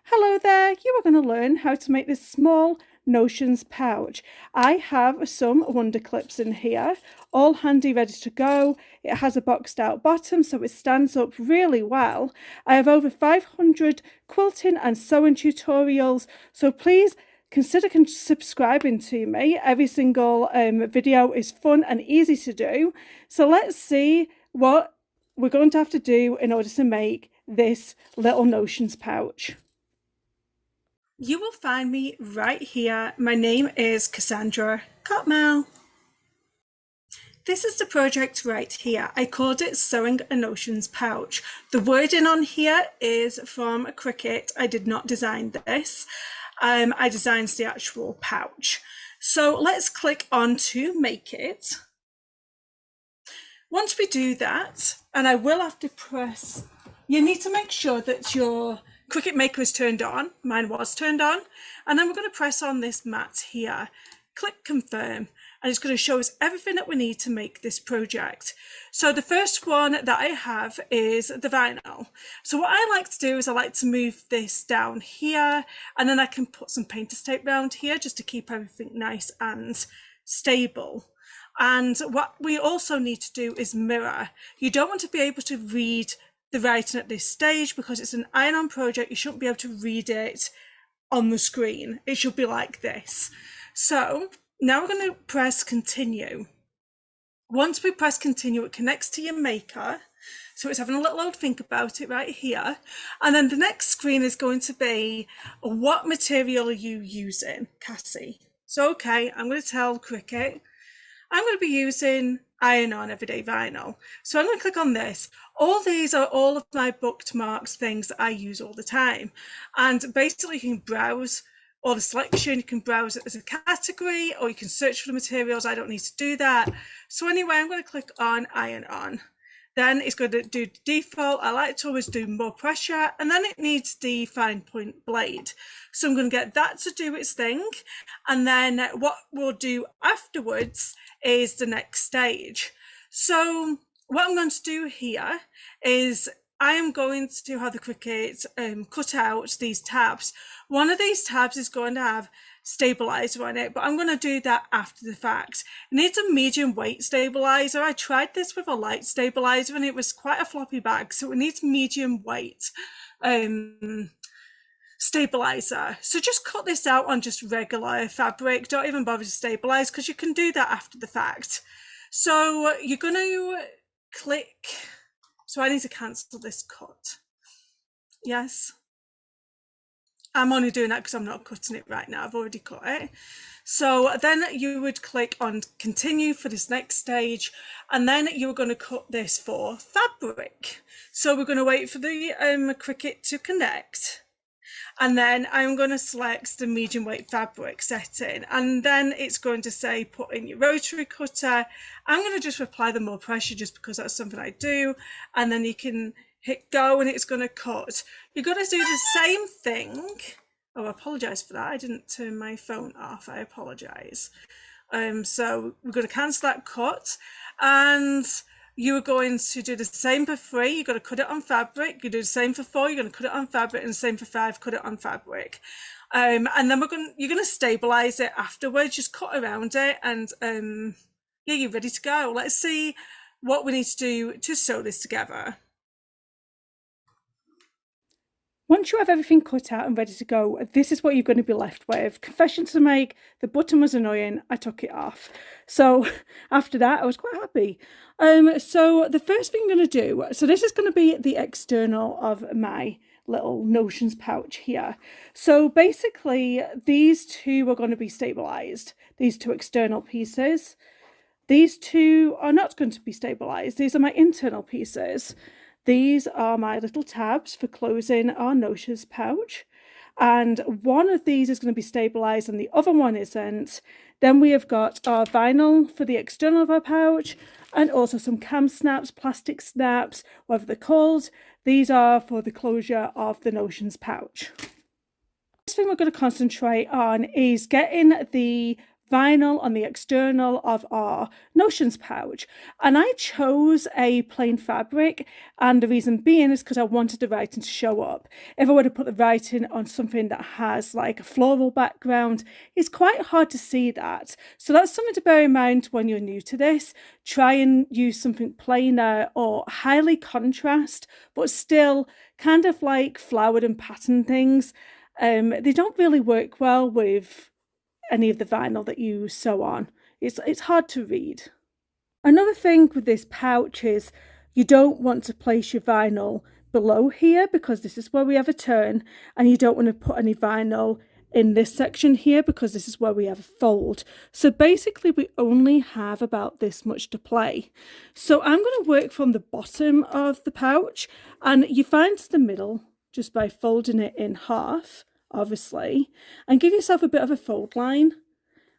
Hello there, you are going to learn how to make this small notions pouch. I have some wonder clips in here, all handy, ready to go. It has a boxed out bottom so it stands up really well. I have over 500 quilting and sewing tutorials, so please consider subscribing to me. Every single video is fun and easy to do. So let's see what we're going to have to do in order to make this little notions pouch. You will find me right here. My name is Cassandra Cotmel. This is the project right here. I called it Sewing a Notions Pouch. The wording on here is from Cricut. I did not design this. I designed the actual pouch. So let's click on to make it. Once we do that, and I will have to press, you need to make sure that your Cricut Maker is turned on. Mine was turned on. And then we're going to press on this mat here. Click confirm. And it's going to show us everything that we need to make this project. So the first one that I have is the vinyl. So what I like to do is I like to move this down here, and then I can put some painter's tape around here just to keep everything nice and stable. And what we also need to do is mirror. You don't want to be able to read the writing at this stage because it's an iron-on project. You shouldn't be able to read it on the screen. It should be like this. So now we're going to press continue. Once we press continue, it connects to your maker. So it's having a little old think about it right here. And then the next screen is going to be, what material are you using, Cassie? So, okay, I'm going to tell Cricut, I'm going to be using iron-on everyday vinyl. So I'm going to click on this. All these are all of my bookmarks, things that I use all the time. And basically you can browse all the selection, you can browse it as a category, or you can search for the materials. I don't need to do that. So anyway, I'm going to click on iron-on. Then it's going to do default. I like to always do more pressure, and then it needs the fine point blade. So I'm going to get that to do its thing. And then what we'll do afterwards is the next stage. So what I'm going to do here is I am going to have the Cricut cut out these tabs. One of these tabs is going to have stabilizer on it, but I'm going to do that after the fact. It needs a medium weight stabilizer. I tried this with a light stabilizer and it was quite a floppy bag, so it needs medium weight stabilizer. So just cut this out on just regular fabric. Don't even bother to stabilize because you can do that after the fact. So you're going to click. So I need to cancel this cut. Yes. I'm only doing that because I'm not cutting it right now. I've already cut it. So then you would click on continue for this next stage, and then you're going to cut this for fabric. So we're going to wait for the Cricut to connect. And then I'm going to select the medium weight fabric setting, and then it's going to say put in your rotary cutter. I'm going to just apply the more pressure just because that's something I do, and then you can hit go and it's going to cut. You're going to do the same thing. Oh, I apologize for that. I didn't turn my phone off. I apologize. So we're going to cancel that cut, and you're going to do the same for 3. You're going to cut it on fabric. You do the same for 4. You're going to cut it on fabric, and the same for 5. Cut it on fabric. And then you're going to stabilize it afterwards. Just cut around it, and yeah, you're ready to go. Let's see what we need to do to sew this together. Once you have everything cut out and ready to go, this is what you're going to be left with. Confession to make, the button was annoying. I took it off. So after that, I was quite happy. So the first thing I'm going to do, so this is going to be the external of my little notions pouch here. So basically, these two are going to be stabilized, these two external pieces. These two are not going to be stabilized. These are my internal pieces. These are my little tabs for closing our notions pouch. And one of these is going to be stabilized and the other one isn't. Then we have got our vinyl for the external of our pouch, and also some cam snaps, plastic snaps, whatever they're called. These are for the closure of the notions pouch. The next thing we're going to concentrate on is getting the vinyl on the external of our notions pouch, and I chose a plain fabric, and the reason being is because I wanted the writing to show up. If I were to put the writing on something that has like a floral background, it's quite hard to see that. So that's something to bear in mind when you're new to this. Try and use something plainer or highly contrast, but still kind of like flowered and patterned things. They don't really work well with any of the vinyl that you sew on. It's hard to read. Another thing with this pouch is you don't want to place your vinyl below here, because this is where we have a turn, and you don't want to put any vinyl in this section here because this is where we have a fold. So basically we only have about this much to play. So I'm going to work from the bottom of the pouch, and you find the middle just by folding it in half, obviously, and give yourself a bit of a fold line.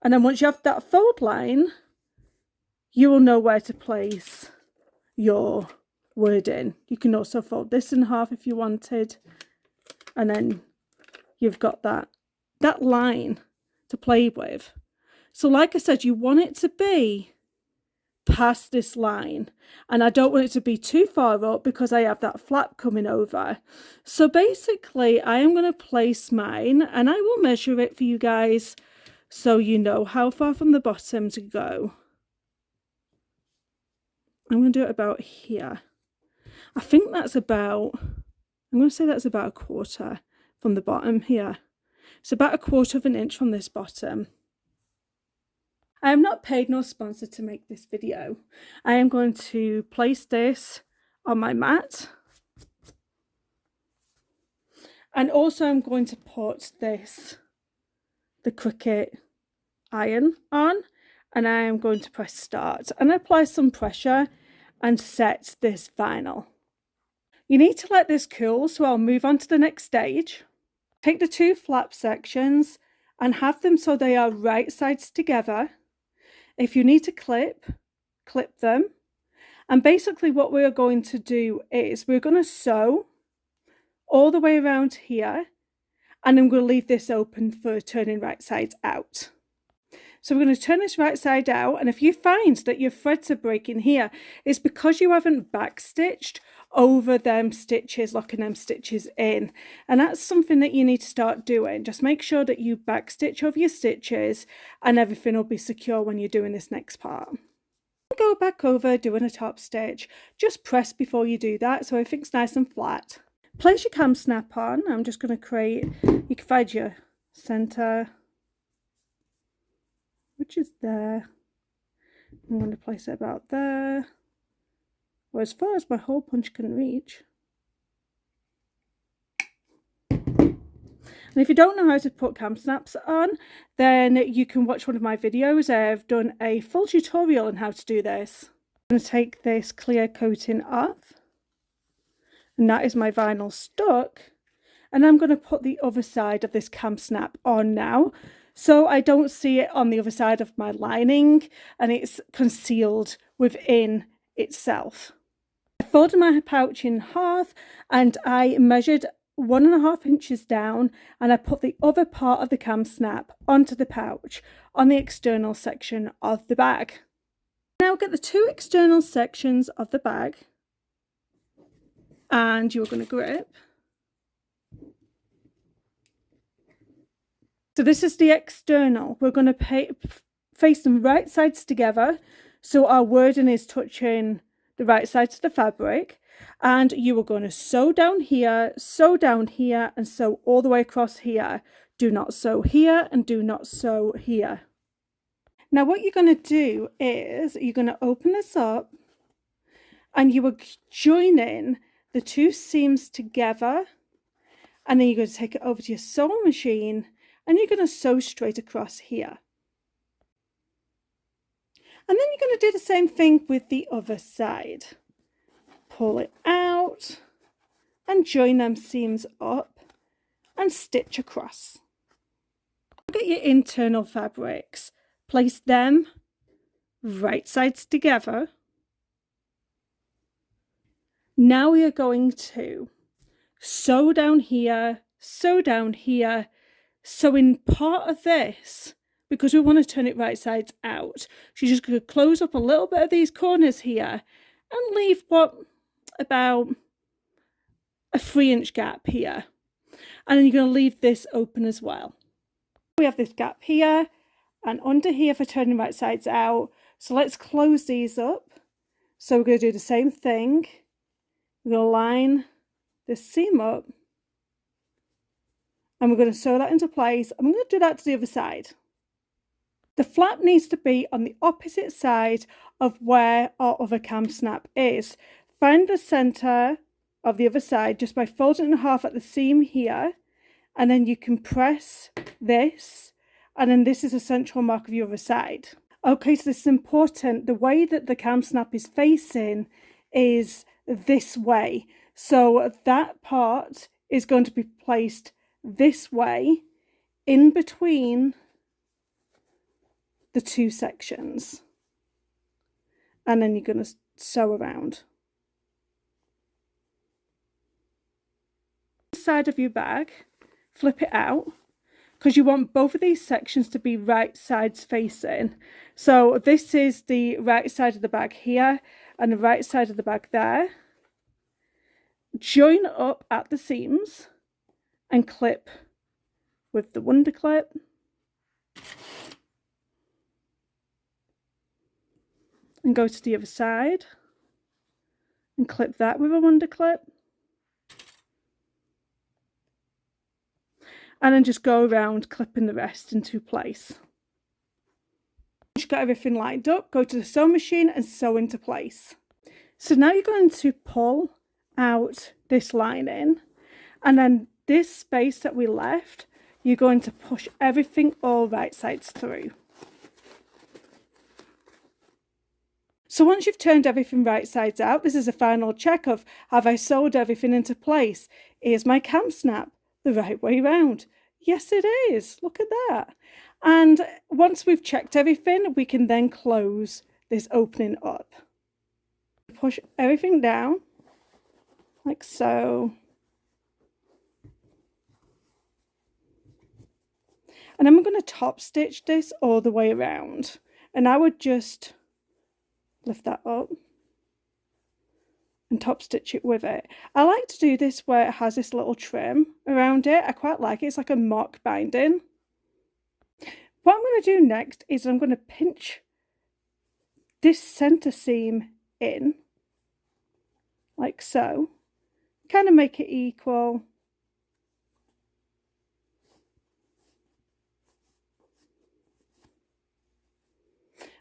And then once you have that fold line, you will know where to place your wording. You can also fold this in half if you wanted, and then you've got that line to play with. So like I said, you want it to be past this line, and I don't want it to be too far up because I have that flap coming over. So basically I am going to place mine, and I will measure it for you guys so you know how far from the bottom to go. I'm going to do it about here. I think that's about, I'm going to say that's about a quarter from the bottom here. It's about a quarter of an inch from this bottom. I am not paid nor sponsored to make this video. I am going to place this on my mat. And also I'm going to put the Cricut iron on, and I am going to press start and apply some pressure and set this vinyl. You need to let this cool, so I'll move on to the next stage. Take the two flap sections and have them so they are right sides together. If you need to clip them. And basically what we're going to do is we're going to sew all the way around here, and I'm going to leave this open for turning right sides out. So we're going to turn this right side out, and if you find that your threads are breaking here, it's because you haven't backstitched over them stitches, locking them stitches in. And that's something that you need to start doing. Just make sure that you backstitch over your stitches, and everything will be secure when you're doing this next part. Go back over doing a top stitch. Just press before you do that so everything's nice and flat. Place your cam snap on. I'm just going to create, you can find your center, which is there. I'm going to place it about there, or as far as my hole punch can reach. And if you don't know how to put cam snaps on, then you can watch one of my videos. I've done a full tutorial on how to do this. I'm going to take this clear coating off, and that is my vinyl stuck. And I'm going to put the other side of this cam snap on now, so I don't see it on the other side of my lining and it's concealed within itself. I folded my pouch in half and I measured 1.5 inches down, and I put the other part of the cam snap onto the pouch on the external section of the bag. Now get the two external sections of the bag, and you're going to grip. So this is the external. We're going to face them right sides together, so our wording is touching the right sides of the fabric. And you are going to sew down here, and sew all the way across here. Do not sew here and do not sew here. Now what you're going to do is you're going to open this up, and you are joining the two seams together, and then you're going to take it over to your sewing machine, and you're going to sew straight across here. And then you're going to do the same thing with the other side. Pull it out and join them seams up and stitch across. Get your internal fabrics, place them right sides together. Now we are going to sew down here, sew down here. So in part of this, because we want to turn it right sides out. So you're just going to close up a little bit of these corners here and leave about a 3-inch gap here. And then you're going to leave this open as well. We have this gap here and under here for turning right sides out. So let's close these up. So we're going to do the same thing. We're going to line this seam up and we're going to sew that into place. I'm going to do that to the other side. The flap needs to be on the opposite side of where our other cam snap is. Find the center of the other side just by folding it in half at the seam here, and then you can press this, and then this is a central mark of your other side. Okay, so this is important. The way that the cam snap is facing is this way. So that part is going to be placed this way in between the two sections. And then you're going to sew around. Side of your bag, flip it out, because you want both of these sections to be right sides facing. So this is the right side of the bag here and the right side of the bag there. Join up at the seams and clip with the wonder clip. And go to the other side and clip that with a wonder clip. And then just go around clipping the rest into place. Once you've got everything lined up, go to the sewing machine and sew into place. So now you're going to pull out this lining, and then this space that we left, you're going to push everything all right sides through. So once you've turned everything right sides out, this is a final check of, have I sewed everything into place? Is my cam snap the right way round? Yes, it is. Look at that. And once we've checked everything, we can then close this opening up. Push everything down like so. And then we're going to top stitch this all the way around. And I would just lift that up and top stitch it with it. I like to do this where it has this little trim around it. I quite like it. It's like a mock binding. What I'm going to do next is I'm going to pinch this center seam in like so, kind of make it equal.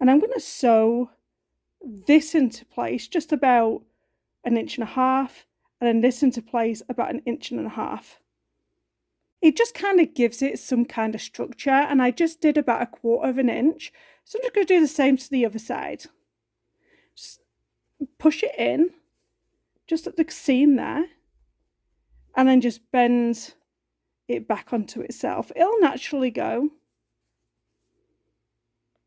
And I'm going to sew this into place just about 1.5 inches, and then this into place about 1.5 inches. It just kind of gives it some kind of structure, and I just did about 1/4 inch. So I'm just going to do the same to the other side. Just push it in, just at the seam there, and then just bend it back onto itself. It'll naturally go.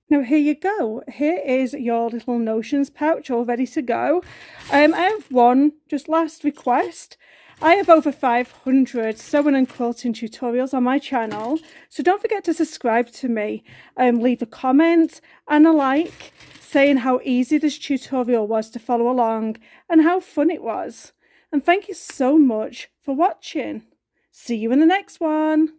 Now here you go. Here is your little notions pouch all ready to go. I have one, just last request. I have over 500 sewing and quilting tutorials on my channel, so don't forget to subscribe to me. Leave a comment and a like saying how easy this tutorial was to follow along and how fun it was. And thank you so much for watching. See you in the next one.